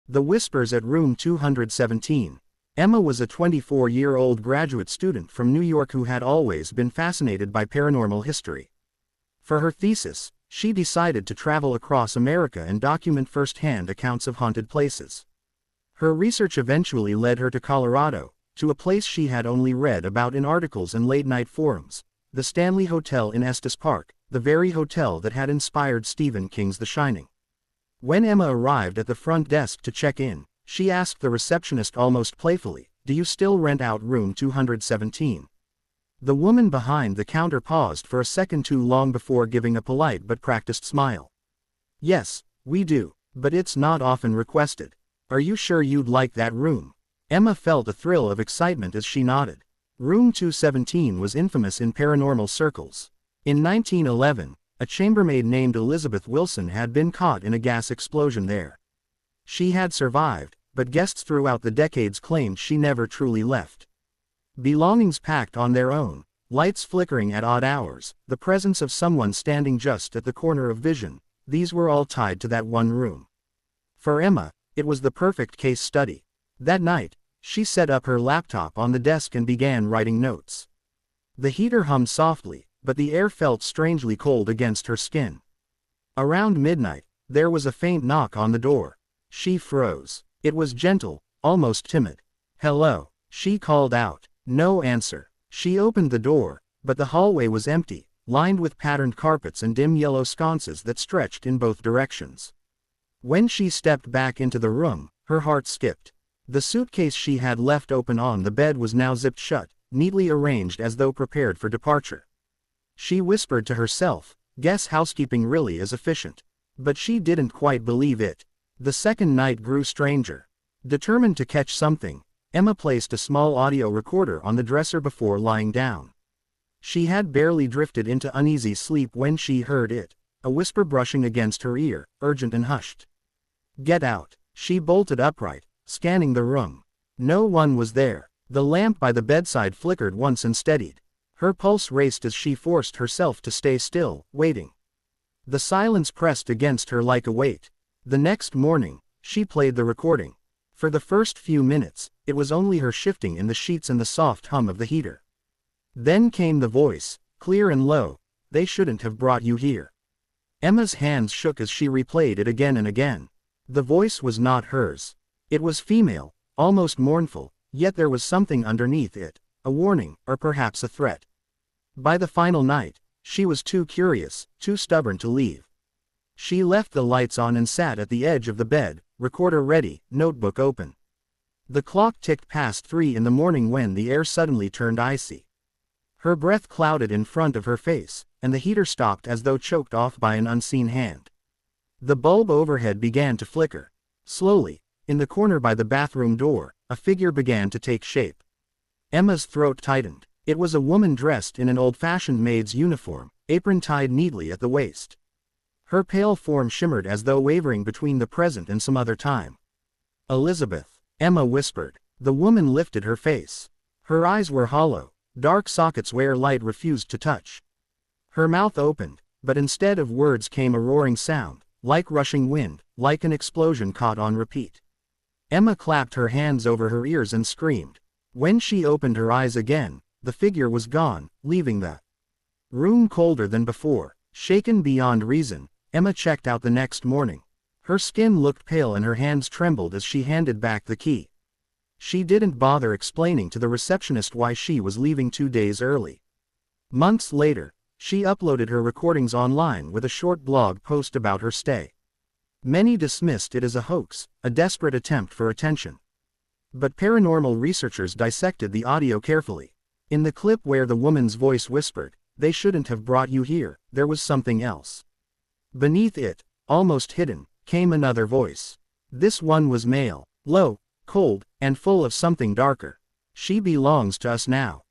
The Whispers at Room 217. Emma was a 24-year-old graduate student from New York who had always been fascinated by paranormal history. For her thesis, she decided to travel across America and document first-hand accounts of haunted places. Her research eventually led her to Colorado, to a place she had only read about in articles and late-night forums, the Stanley Hotel in Estes Park, the very hotel that had inspired Stephen King's The Shining. When Emma arrived at the front desk to check in, she asked the receptionist almost playfully, "Do you still rent out room 217? The woman behind the counter paused for a second too long before giving a polite but practiced smile. "Yes, we do, but it's not often requested. Are you sure you'd like that room?" Emma felt a thrill of excitement as she nodded. Room 217 was infamous in paranormal circles. In 1911, a chambermaid named Elizabeth Wilson had been caught in a gas explosion there. She had survived, but guests throughout the decades claimed she never truly left. Belongings packed on their own, lights flickering at odd hours, the presence of someone standing just at the corner of vision, these were all tied to that one room. For Emma, it was the perfect case study. That night, she set up her laptop on the desk and began writing notes. The heater hummed softly, but the air felt strangely cold against her skin. Around midnight, there was a faint knock on the door. She froze. It was gentle, almost timid. "Hello," she called out. No answer. She opened the door, but the hallway was empty, lined with patterned carpets and dim yellow sconces that stretched in both directions. When she stepped back into the room, her heart skipped. The suitcase she had left open on the bed was now zipped shut, neatly arranged as though prepared for departure. She whispered to herself, "Guess housekeeping really is efficient." But she didn't quite believe it. The second night grew stranger. Determined to catch something, Emma placed a small audio recorder on the dresser before lying down. She had barely drifted into uneasy sleep when she heard it, a whisper brushing against her ear, urgent and hushed. "Get out." She bolted upright, scanning the room. No one was there. The lamp by the bedside flickered once and steadied. Her pulse raced as she forced herself to stay still, waiting. The silence pressed against her like a weight. The next morning, she played the recording. For the first few minutes, it was only her shifting in the sheets and the soft hum of the heater. Then came the voice, clear and low, "They shouldn't have brought you here." Emma's hands shook as she replayed it again and again. The voice was not hers. It was female, almost mournful, yet there was something underneath it, a warning, or perhaps a threat. By the final night, she was too curious, too stubborn to leave. She left the lights on and sat at the edge of the bed, recorder ready, notebook open. The clock ticked past 3 in the morning when the air suddenly turned icy. Her breath clouded in front of her face, and the heater stopped as though choked off by an unseen hand. The bulb overhead began to flicker. Slowly, in the corner by the bathroom door, a figure began to take shape. Emma's throat tightened. It was a woman dressed in an old-fashioned maid's uniform, apron tied neatly at the waist. Her pale form shimmered as though wavering between the present and some other time. "Elizabeth," Emma whispered. The woman lifted her face. Her eyes were hollow, dark sockets where light refused to touch. Her mouth opened, but instead of words came a roaring sound, like rushing wind, like an explosion caught on repeat. Emma clapped her hands over her ears and screamed. When she opened her eyes again, the figure was gone, leaving the room colder than before. Shaken beyond reason, Emma checked out the next morning. Her skin looked pale and her hands trembled as she handed back the key. She didn't bother explaining to the receptionist why she was leaving 2 days early. Months later, she uploaded her recordings online with a short blog post about her stay. Many dismissed it as a hoax, a desperate attempt for attention. But paranormal researchers dissected the audio carefully. In the clip where the woman's voice whispered, "They shouldn't have brought you here," there was something else. Beneath it, almost hidden, came another voice. This one was male, low, cold, and full of something darker. "She belongs to us now."